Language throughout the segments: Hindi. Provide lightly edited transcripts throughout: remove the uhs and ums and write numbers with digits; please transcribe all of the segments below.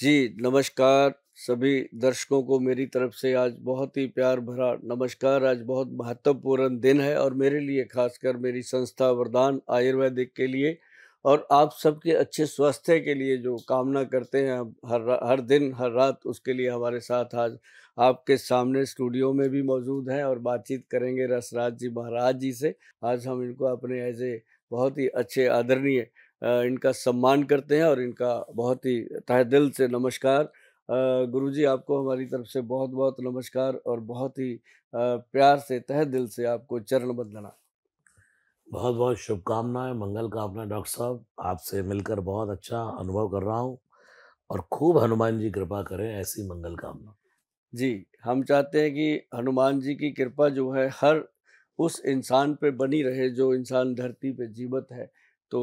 जी, नमस्कार सभी दर्शकों को मेरी तरफ से आज बहुत ही प्यार भरा नमस्कार। आज बहुत महत्वपूर्ण दिन है और मेरे लिए ख़ासकर मेरी संस्था वरदान आयुर्वेदिक के लिए और आप सबके अच्छे स्वास्थ्य के लिए जो कामना करते हैं हम हर दिन, हर रात उसके लिए हमारे साथ आज आपके सामने स्टूडियो में भी मौजूद हैं और बातचीत करेंगे रसराज जी महाराज जी से। आज हम इनको अपने एज़ ए बहुत ही अच्छे आदरणीय इनका सम्मान करते हैं और इनका बहुत ही तहे दिल से नमस्कार। गुरुजी आपको हमारी तरफ से बहुत-बहुत नमस्कार और बहुत ही प्यार से तहे दिल से आपको चरण वंदना। बहुत बहुत शुभकामनाएं, मंगल कामना डॉक्टर साहब। आपसे मिलकर बहुत अच्छा अनुभव कर रहा हूँ और खूब हनुमान जी कृपा करें, ऐसी मंगल कामना। जी, हम चाहते हैं कि हनुमान जी की कृपा जो है हर उस इंसान पे बनी रहे जो इंसान धरती पे जीवित है। तो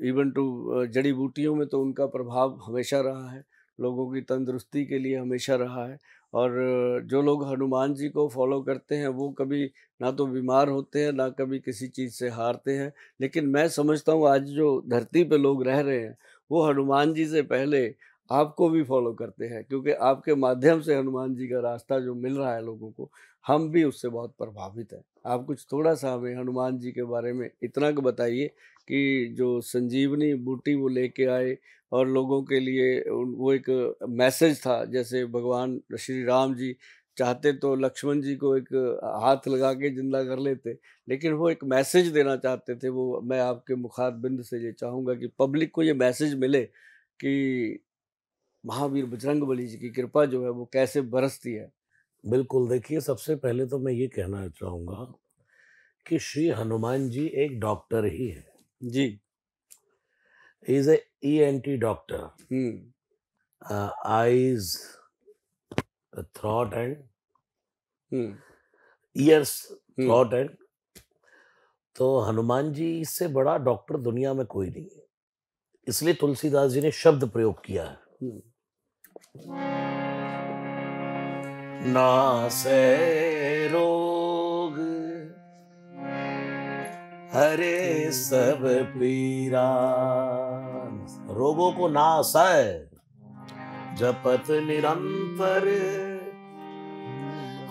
इवन टू जड़ी-बूटियों में तो उनका प्रभाव हमेशा रहा है, लोगों की तंदुरुस्ती के लिए हमेशा रहा है और जो लोग हनुमान जी को फ़ॉलो करते हैं वो कभी ना तो बीमार होते हैं, ना कभी किसी चीज़ से हारते हैं। लेकिन मैं समझता हूँ आज जो धरती पे लोग रह रहे हैं, वो हनुमान जी से पहले आपको भी फ़ॉलो करते हैं क्योंकि आपके माध्यम से हनुमान जी का रास्ता जो मिल रहा है लोगों को, हम भी उससे बहुत प्रभावित हैं। आप कुछ थोड़ा-सा हमें हनुमान जी के बारे में इतना क बताइए कि जो संजीवनी बूटी वो लेके आए और लोगों के लिए वो एक मैसेज था जैसे भगवान श्री राम जी चाहते तो लक्ष्मण जी को एक हाथ लगा के ज़िंदा कर लेते, लेकिन वो एक मैसेज देना चाहते थे। वो मैं आपके मुखारबिंद से ये चाहूँगा कि पब्लिक को ये मैसेज मिले कि महावीर बजरंगबली जी की कृपा जो है वो कैसे बरसती है। बिल्कुल, देखिए, सबसे पहले तो मैं ये कहना चाहूँगा कि श्री हनुमान जी एक डॉक्टर ही है। जी। He is a ENT doctor, hmm, eyes, throat and hmm, ears, hmm, throat and. तो हनुमान जी से बड़ा डॉक्टर दुनिया में कोई नहीं है। इसलिए तुलसीदास जी ने शब्द प्रयोग किया है, हुँ। नासै रोग हरे सब पीरा। रोगों को नाश है, जपत निरंतर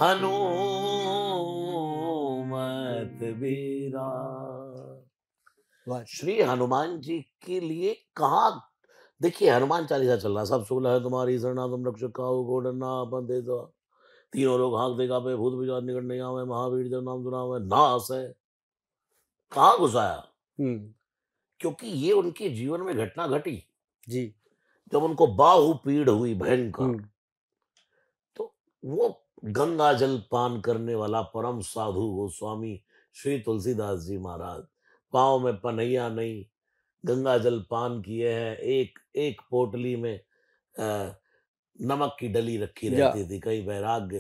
हनुमत बीरा। वाह! श्री हनुमान जी के लिए कहाँ, देखिए, हनुमान चालीसा चल रहा, सब शुक्ल है तुम्हारी शरणा, तुम रक्षक काहू को डरना, अपन दे दो। तीनों लोग हाँक देगा पे, भूत पिशाच निकट नहीं आवे, महावीर जब नाम सुना हुआ नाश है। कहाँ घुसाया? हुँ, क्योंकि ये उनके जीवन में घटना घटी जी, जब उनको बाहु पीड़ हुई भयंकर। हुँ, तो वो गंगा जल पान करने वाला परम साधु गोस्वामी श्री तुलसीदास जी महाराज, पाँव में पनैया नहीं, गंगा जल पान किए हैं। एक एक पोटली में अ, नमक की डली रखी या रहती थी, कहीं वैराग्य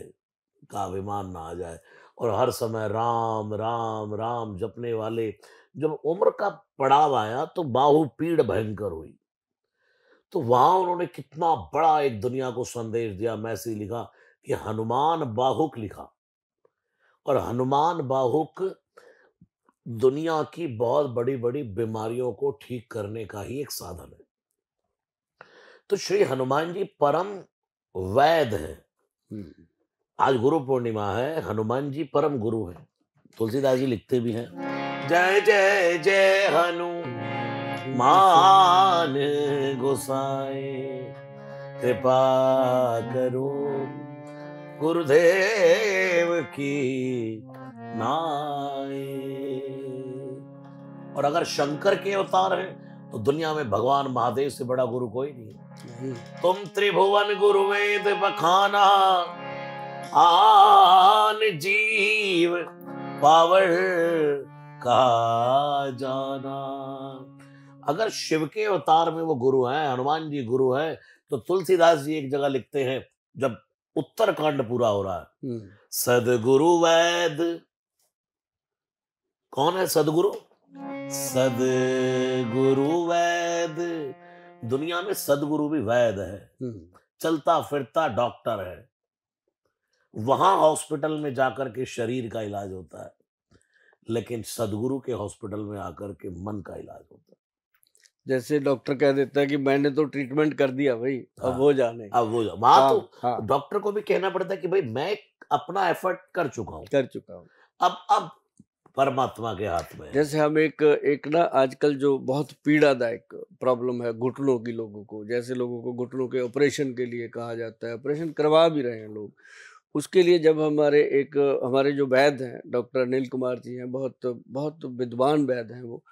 का अभिमान ना आ जाए। और हर समय राम राम राम जपने वाले। जब उम्र का पड़ाव आया तो बाहु पीड़ भयंकर हुई। तो वहां उन्होंने कितना बड़ा एक दुनिया को संदेश दिया, मैसेज लिखा कि हनुमान बाहुक लिखा। और हनुमान बाहुक दुनिया की बहुत बड़ी बड़ी बीमारियों को ठीक करने का ही एक साधन है। तो श्री हनुमान जी परम वैद्य है। हुँ, आज गुरु पूर्णिमा है, हनुमान जी परम गुरु हैं। तुलसीदास जी लिखते भी हैं, जय जय जय हनुमान गोसाई, कृपा करो गुरुदेव की नाई। और अगर शंकर के अवतार हैं तो दुनिया में भगवान महादेव से बड़ा गुरु कोई नहीं है। नहीं, तुम त्रिभुवन गुरु वेद बखाना, आन जीव पावर का जाना। अगर शिव के अवतार में वो गुरु हैं, हनुमान जी गुरु हैं, तो तुलसीदास जी एक जगह लिखते हैं, जब उत्तरकांड पूरा हो रहा है, हुँ, सदगुरु वैद। कौन है सदगुरु? सदगुरु वैद। दुनिया में सदगुरु भी वैद है, हुँ, चलता फिरता डॉक्टर है। वहां हॉस्पिटल में जाकर के शरीर का इलाज होता है, लेकिन सदगुरु के हॉस्पिटल में आकर के मन का इलाज होता है। जैसे डॉक्टर कह देता है कि मैंने तो ट्रीटमेंट कर दिया भाई, अब हाँ, वो जाने। अब वो वहां हाँ, तो हाँ, डॉक्टर को भी कहना पड़ता है कि भाई मैं अपना एफर्ट कर चुका हूँ, कर चुका हूँ। अब परमात्मा के हाथ में है। जैसे हम एक एक ना आजकल जो बहुत पीड़ादायक प्रॉब्लम है घुटनों की लोगों को, जैसे लोगों को घुटनों के ऑपरेशन के लिए कहा जाता है, ऑपरेशन करवा भी रहे हैं लोग। उसके लिए जब हमारे जो वैद्य हैं, डॉक्टर अनिल कुमार जी हैं, बहुत बहुत विद्वान वैद्य हैं वो।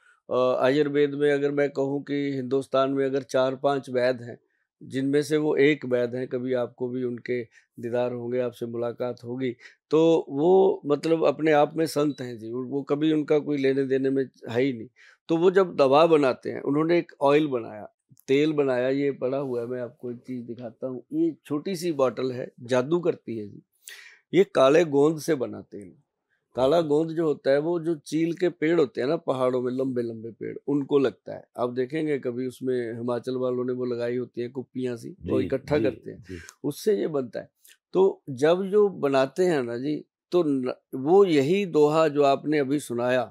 आयुर्वेद में अगर मैं कहूँ कि हिंदुस्तान में अगर 4-5 वैद्य हैं, जिनमें से वो एक वैद्य हैं, कभी आपको भी उनके दीदार होंगे, आपसे मुलाकात होगी। तो वो मतलब अपने आप में संत हैं जी, वो कभी उनका कोई लेने-देने में है ही नहीं। तो वो जब दवा बनाते हैं, उन्होंने एक ऑयल बनाया, तेल बनाया, ये पड़ा हुआ है, मैं आपको एक चीज़ दिखाता हूँ। ये छोटी-सी बॉटल है, जादू करती है जी। ये काले गोंद से बना तेल। काला गोंद जो होता है, वो जो चील के पेड़ होते हैं ना पहाड़ों में, लंबे-लंबे पेड़, उनको लगता है। आप देखेंगे कभी उसमें हिमाचल वालों ने वो लगाई होती है कुप्पियाँ सी, जी, वो इकट्ठा जी, करते हैं, जी। उससे ये बनता है। तो जब जो बनाते हैं ना जी, तो न वो यही दोहा जो आपने अभी सुनाया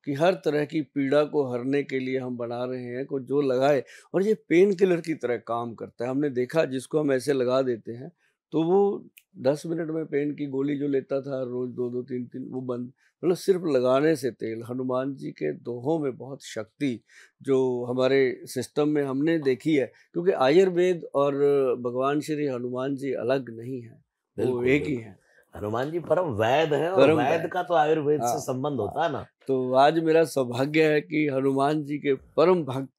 कि हर तरह की पीड़ा को हरने के लिए हम बना रहे हैं, को जो लगाए, और ये पेन किलर की तरह काम करता है। हमने देखा जिसको हम ऐसे लगा देते हैं, तो वो 10 मिनट में पेन की गोली जो लेता था रोज़ 2-2 3-3 वो बंद, मतलब सिर्फ़ लगाने से तेल। हनुमान जी के दोहों में बहुत शक्ति जो हमारे सिस्टम में हमने देखी है, क्योंकि आयुर्वेद और भगवान श्री हनुमान जी अलग नहीं हैं, वो बिल्कुल, एक ही बिल्कुल। हैं, हनुमान जी परम वैद हैं और परम वैद वैद। का तो आयुर्वेद से हाँ, संबंध हाँ। होता है ना। तो आज मेरा सौभाग्य है कि हनुमान जी के परम भक्त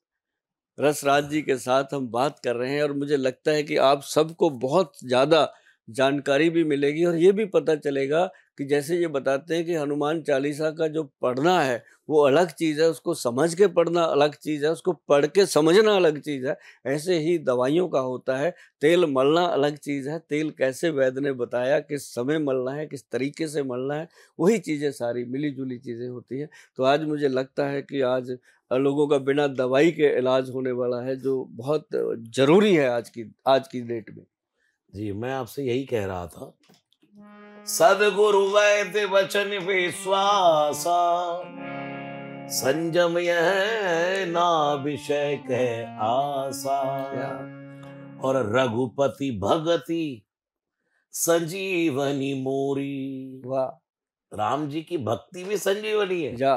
रसराज जी के साथ हम बात कर रहे हैं, और मुझे लगता है कि आप सबको बहुत ज़्यादा जानकारी भी मिलेगी, और ये भी पता चलेगा कि जैसे ये बताते हैं कि हनुमान चालीसा का जो पढ़ना है, वो अलग चीज़ है, उसको समझ के पढ़ना अलग चीज़ है, उसको पढ़ के समझना अलग चीज़ है। ऐसे ही दवाइयों का होता है, तेल मलना अलग चीज़ है, तेल कैसे वैद्य ने बताया, किस समय मलना है, किस तरीके से मलना है, वही चीज़ें सारी मिली-जुली चीज़ें होती हैं। तो आज मुझे लगता है कि आज लोगों का बिना दवाई के इलाज होने वाला है, जो बहुत ज़रूरी है आज की डेट में। जी, मैं आपसे यही कह रहा था। सद्गुरु वैद्य वचन विश्वासा, संयम यह ना विषय कह आसा। क्या और रघुपति भगति संजीवनी मोरी। वाह! राम जी की भक्ति भी संजीवनी है, या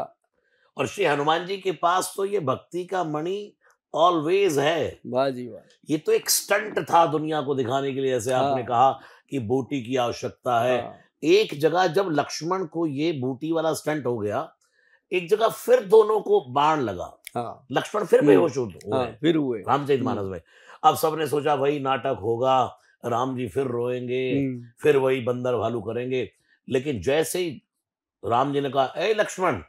और श्री हनुमान जी के पास तो ये भक्ति का मणि ऑलवेज है। वाह जी वाह! ये तो एक स्टंट था दुनिया को दिखाने के लिए, जैसे आपने हाँ, कहा कि बूटी की आवश्यकता है। हाँ, एक जगह जब लक्ष्मण को ये बूटी वाला स्टंट हो गया, एक जगह फिर दोनों को बाण लगा, हाँ। लक्ष्मण फिर हुँ, बेहोश हुए। हाँ, फिर हुए। रामचरितमानस हुँ, में अब सबने सोचा वही नाटक होगा, राम जी फिर रोएंगे, हुँ, फिर वही बंदर भालू करेंगे। लेकिन जैसे ही राम जी ने कहा, ए लक्ष्मण,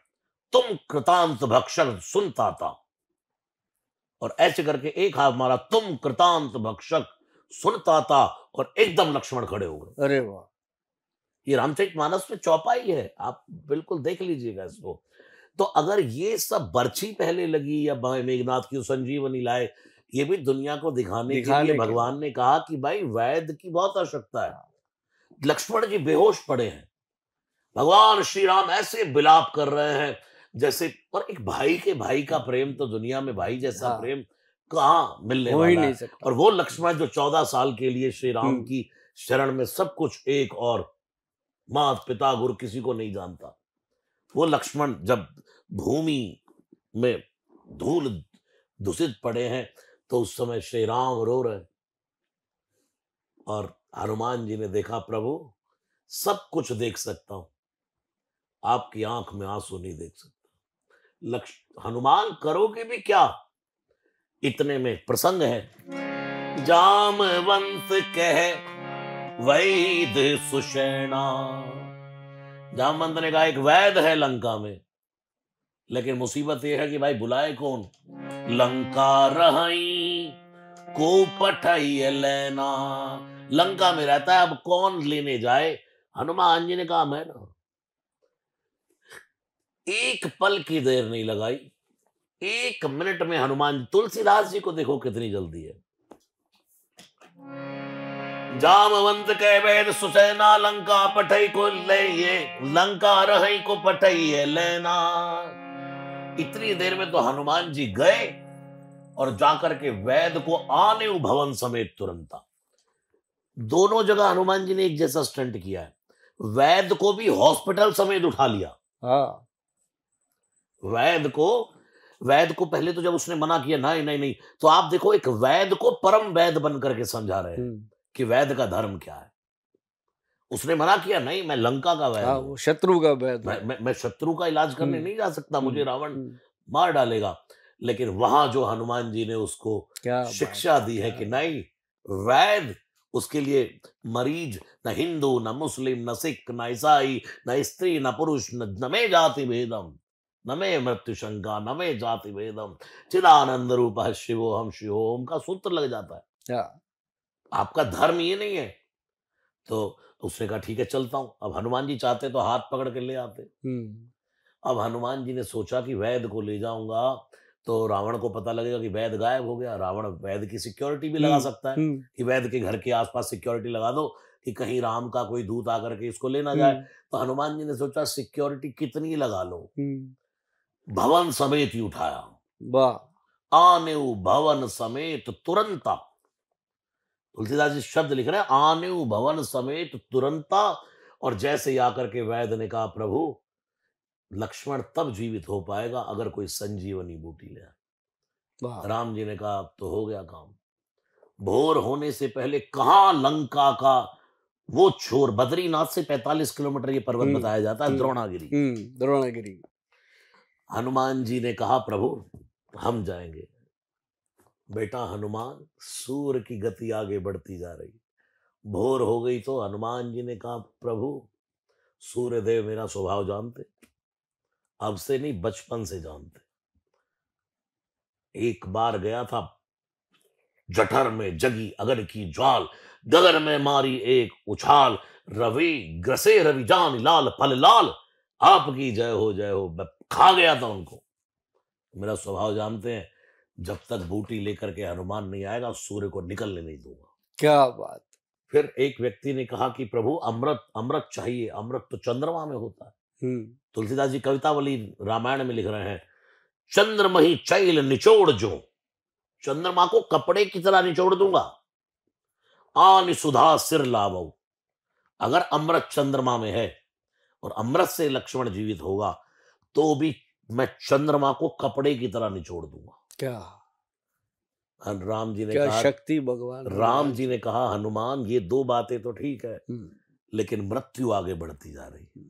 तुम कृतांत भक्षक सुनता था, और ऐसे करके एक हाथ मारा, तुम कृतांत भक्षक सुनता था, और एकदम लक्ष्मण खड़े हो गए। अरे वाह! ये रामचरितमानस में चौपाई है, आप बिल्कुल देख लीजिएगा इसको। तो अगर ये सब बर्छी पहले लगी या मेघनाथ की संजीवनी लाए, ये भी दुनिया को दिखाने के लिए दिखाने के लिए। भगवान ने कहा कि भाई वैद्य की बहुत आवश्यकता है। हाँ, लक्ष्मण जी बेहोश पड़े हैं, भगवान श्री राम ऐसे विलाप कर रहे हैं जैसे, और एक भाई के भाई का प्रेम तो दुनिया में भाई जैसा हाँ, प्रेम कहाँ मिलने हो ही वाला नहीं है। सकता। और वो लक्ष्मण जो 14 साल के लिए श्री राम हुँ, की शरण में सब कुछ एक, और मात पिता गुरु किसी को नहीं जानता, वो लक्ष्मण जब भूमि में धूल दूषित पड़े हैं, तो उस समय श्री राम रो रहे हैं, और हनुमान जी ने देखा, प्रभु सब कुछ देख सकता हूं, आपकी आंख में आंसू नहीं देख सकता। लक्ष्य हनुमान करोगे भी क्या। इतने में प्रसंग है, जामवंत कह वैद सुषैणा। जामवंत ने कहा एक वैद है लंका में, लेकिन मुसीबत यह है कि भाई बुलाए कौन। लंका रही को पठाई लेना, लंका में रहता है, अब कौन लेने जाए। हनुमान जी ने कहा मैं ना, एक पल की देर नहीं लगाई, 1 मिनट में हनुमान, तुलसीदास जी को देखो कितनी जल्दी है। जामवंत कह वैद सुसैना, लंका पठई को ले, ये लंका रही को पठई है लेना। इतनी देर में तो हनुमान जी गए, और जाकर के वैद को आने भवन समेत तुरंता। दोनों जगह हनुमान जी ने एक जैसा स्टंट किया है। वैद को भी हॉस्पिटल समेत उठा लिया। हाँ। वैद को पहले तो जब उसने मना किया, नहीं नहीं नहीं, तो आप देखो एक वैद को परम वैद बन करके समझा रहे हैं कि वैद का धर्म क्या है। उसने मना किया, नहीं मैं लंका का वैद हाँ, हूं, वो शत्रु का वैद है। मैं शत्रु का इलाज करने नहीं जा सकता, मुझे रावण हम्म, मार डालेगा। लेकिन वहां जो हनुमान जी ने उसको क्या बात शिक्षा दी है क्या कि बात। नहीं, वैद उसके लिए मरीज न हिंदू न मुस्लिम न सिख न ईसाई न स्त्री न पुरुष न में जाति भेदम न में मृत्यु शंका न में जाति भेदम चिदानंद रूप शिवो हम शिवोम का सूत्र लग जाता है। हाँ। आपका धर्म ये नहीं है। तो उसने कहा ठीक है चलता हूं। अब हनुमान जी चाहते तो हाथ पकड़ के ले आते। हम्म। अब हनुमान जी ने सोचा कि वैद को ले जाऊंगा तो रावण को पता लगेगा कि वैद गायब हो गया। रावण वैद की सिक्योरिटी भी लगा हम्म। सकता है हम्म। कि वैद के घर के आसपास सिक्योरिटी लगा दो कि कहीं राम का कोई दूत आकर के इसको ले ना जाए। हम्म। तो हनुमान जी ने सोचा सिक्योरिटी कितनी लगा लो, हम्म। भवन समेत ही उठाया। वाह। आने भवन समेत तुरंता। तुलसीदास जी शब्द लिख रहे हैं, आने भवन समेत तुरंता। और जैसे ही आकर के वैद ने कहा, प्रभु लक्ष्मण तब जीवित हो पाएगा अगर कोई संजीवनी बूटी ले आए। वाह। राम जी ने कहा अब तो हो गया काम। भोर होने से पहले कहां लंका का वो छोर, बद्रीनाथ से 45 किलोमीटर ये पर्वत हम्म। बताया जाता है, हम्म। द्रोणागिरी। द्रोणागिरी। हनुमान जी ने कहा प्रभु हम जाएंगे। बेटा हनुमान, सूर्य की गति आगे बढ़ती जा रही। भोर हो गई तो हनुमान जी ने कहा प्रभु सूर्य देव मेरा स्वभाव जानते, अब से नहीं बचपन से जानते। एक बार गया था, जठर में जगी अगर की ज्वाल, गगन में मारी एक उछाल, रवि ग्रसे रवि जान लाल फल लाल, आपकी जय हो। मैं खा गया था उनको। मेरा स्वभाव जानते हैं, जब तक बूटी लेकर के हनुमान नहीं आएगा सूर्य को निकलने नहीं दूंगा। क्या बात। फिर एक व्यक्ति ने कहा कि प्रभु अमृत अमृत चाहिए, अमृत तो चंद्रमा में होता है। हम्म। तुलसीदास जी कवितावली रामायण में लिख रहे हैं, चंद्रमही चैल निचोड़ जो, चंद्रमा को कपड़े की तरह निचोड़ दूंगा। आन सुधा सिर लावो, अगर अमृत चंद्रमा में है और अमृत से लक्ष्मण जीवित होगा तो भी मैं चंद्रमा को कपड़े की तरह निचोड़ दूंगा। क्या राम जी ने क्या कहा, शक्ति भगवान राम हनुमान जी ने कहा हनुमान ये दो बातें तो ठीक है, हम्म। लेकिन मृत्यु आगे बढ़ती जा रही है।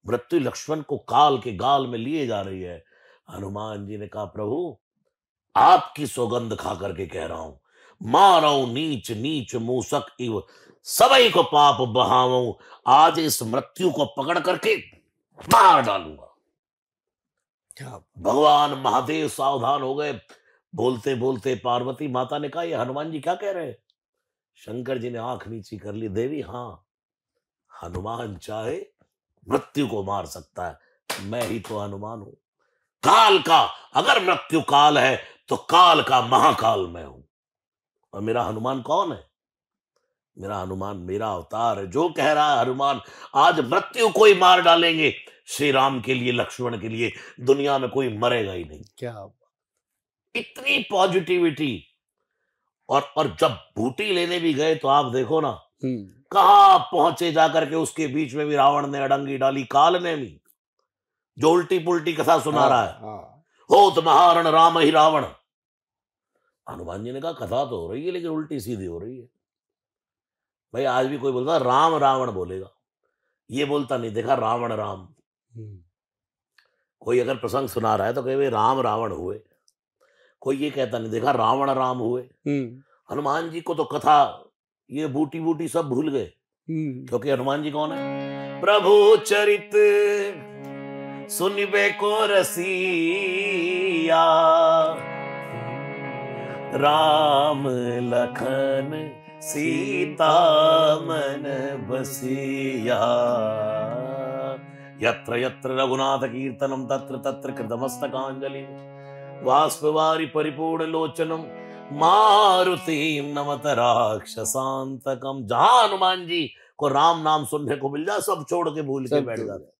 मृत्यु लक्ष्मण को काल के गाल में लिए जा रही है। हनुमान जी ने कहा प्रभु आपकी सौगंध खा करके कह रहा हूं, मारो नीच नीच मूसक इव सबई को पाप बहाऊं, आज इस मृत्यु को पकड़ करके मार डालूंगा। क्या। भगवान महादेव सावधान हो गए। बोलते बोलते पार्वती माता ने कहा ये हनुमान जी क्या कह रहे हैं। शंकर जी ने आंख नीची कर ली, देवी हाँ, हनुमान चाहे मृत्यु को मार सकता है, मैं ही तो हनुमान हूं। काल का अगर मृत्यु काल है तो काल का महाकाल मैं हूं। और मेरा हनुमान कौन है? मेरा हनुमान मेरा अवतार है। जो कह रहा है हनुमान आज मृत्यु को ही मार डालेंगे, श्री राम के लिए लक्ष्मण के लिए दुनिया में कोई मरेगा ही नहीं। क्या। इतनी पॉजिटिविटी। और जब बूटी लेने भी गए तो आप देखो ना कहां पहुंचे जाकर के, उसके बीच में भी रावण ने अड़ंगी डाली, काल ने भी जो उल्टी पुल्टी कथा सुना रहा है। हाँ। होत महारण राम ही रावण। हनुमान जी ने कहा कथा तो हो रही है लेकिन उल्टी सीधी हो रही है। भाई आज भी कोई बोलता राम रावण बोलेगा, ये बोलता नहीं देखा रावण राम। कोई अगर प्रसंग सुना रहा है तो कहे भाई राम रावण हुए, कोई ये कहता नहीं देखा रावण राम हुए। हनुमान जी को तो कथा ये बूटी बूटी सब भूल गए, क्योंकि हनुमान जी कौन है? प्रभु चरित सुनिबे को रसिया, राम लखन सीता मन बसिया, यत्र यत्र रघुनाथ कीर्तनम तत्र तत्र कृतमस्तकांजलि, बाष्पवारि परिपूर्ण लोचनम मारुति नमत राक्षसांतकम। जहां हनुमान जी को राम नाम सुनने को मिल जाए सब छोड़ के भूल के बैठ जाते।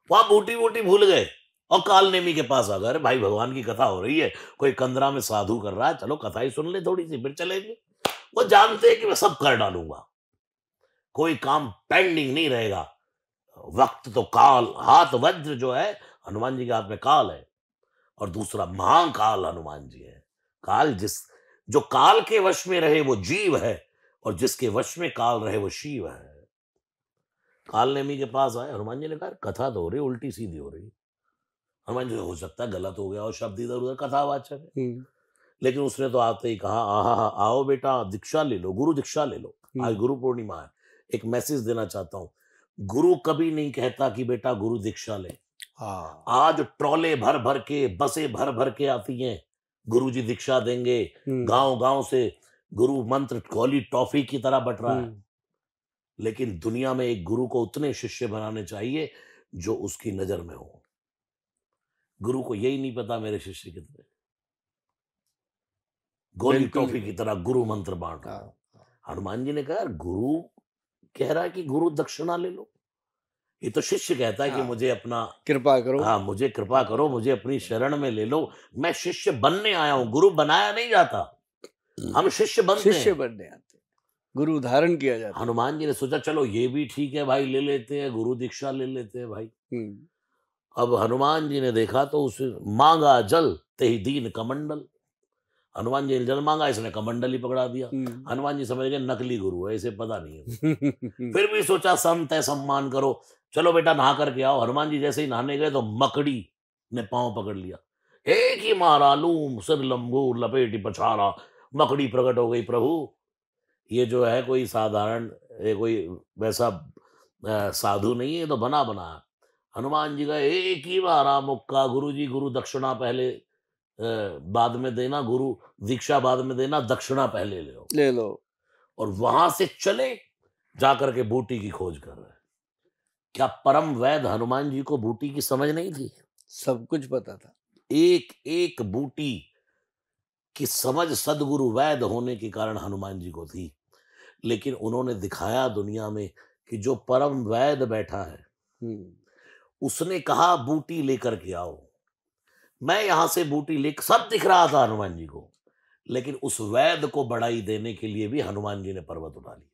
वहां बूटी बूटी भूल गए। और काल नेमी के पास आ गए, अरे भाई भगवान की कथा हो रही है, कोई कंदरा में साधु कर रहा है, चलो कथा ही सुन ले थोड़ी सी फिर चलेंगे। वो जानते हैं कि मैं सब कर डालूंगा, कोई काम पेंडिंग नहीं रहेगा। वक्त तो काल, हाथ वज्र जो है हनुमान जी के हाथ में काल है, और दूसरा महाकाल हनुमान जी है। काल जो काल के वश में रहे वो जीव है, और जिसके वश में काल रहे वो शिव है। काल नेमी के पास आए, हनुमान जी ने कहा कथा तो हो रही उल्टी सीधी हो रही। हनुमान जी हो सकता है गलत हो गया और शब्द इधर उधर, कथावाचक है। लेकिन उसने तो आते ही कहा आहा, आओ बेटा दीक्षा ले लो, गुरु दीक्षा ले लो, आज गुरु पूर्णिमा है। एक मैसेज देना चाहता हूं, गुरु कभी नहीं कहता कि बेटा गुरु दीक्षा ले। हाँ। आज ट्रॉले भर भर के, बसें भर भर के आती हैं, गुरु जी दीक्षा देंगे, गांव गांव से गुरु मंत्र गोली टॉफी की तरह बट रहा है। लेकिन दुनिया में एक गुरु को उतने शिष्य बनाने चाहिए जो उसकी नजर में हो। गुरु को यही नहीं पता मेरे शिष्य कितने, गोली बिल्कुल टॉफी नहीं। की तरह गुरु मंत्र बांट रहा है। हनुमान जी ने कहा यार, गुरु कह रहा है कि गुरु दक्षिणा ले लो, ये तो शिष्य कहता है कि हाँ, मुझे अपना, कृपा करो। हाँ मुझे कृपा करो, मुझे अपनी शरण में ले लो, मैं शिष्य बनने आया हूं, गुरु बनाया नहीं जाता, हम शिष्य बनते शिष्य हैं। बनने आते, गुरु धारण किया जाता है। हनुमान जी ने सोचा चलो ये भी ठीक है भाई, ले लेते हैं गुरु दीक्षा ले लेते हैं भाई। अब हनुमान जी ने देखा तो उसे मांगा जल ते ही दीन कमंडल। हनुमान जी ने जल मांगा, इसने कमंडल ही पकड़ा दिया। हनुमान जी समझ गए नकली गुरु है, इसे पता नहीं है। फिर भी सोचा संत है, सम्मान करो, चलो बेटा नहा करके आओ। हनुमान जी जैसे ही नहाने गए तो मकड़ी ने पांव पकड़ लिया, एक ही मारा लूम सिर लंबूर लपेटी पछाड़ा, मकड़ी प्रकट हो गई। प्रभु ये जो है कोई साधारण, ये कोई वैसा साधु नहीं है, ये तो बना बना है। हनुमान जी का एक ही मारा मुक्का, गुरु जी गुरु दक्षिणा पहले बाद में देना, गुरु दीक्षा बाद में देना, दक्षिणा पहले ले लो। ले लो। और वहां से चले जाकर के बूटी की खोज कर रहे हैं। क्या परम वैद हनुमान जी को बूटी की समझ नहीं थी? सब कुछ पता था। एक एक बूटी की समझ सदगुरु वैद होने के कारण हनुमान जी को थी। लेकिन उन्होंने दिखाया दुनिया में कि जो परम वैद बैठा है, उसने कहा बूटी लेकर के आओ। मैं यहां से बूटी लेकर, सब दिख रहा था हनुमान जी को, लेकिन उस वैद को बढ़ाई देने के लिए भी हनुमान जी ने पर्वत उठा लिया।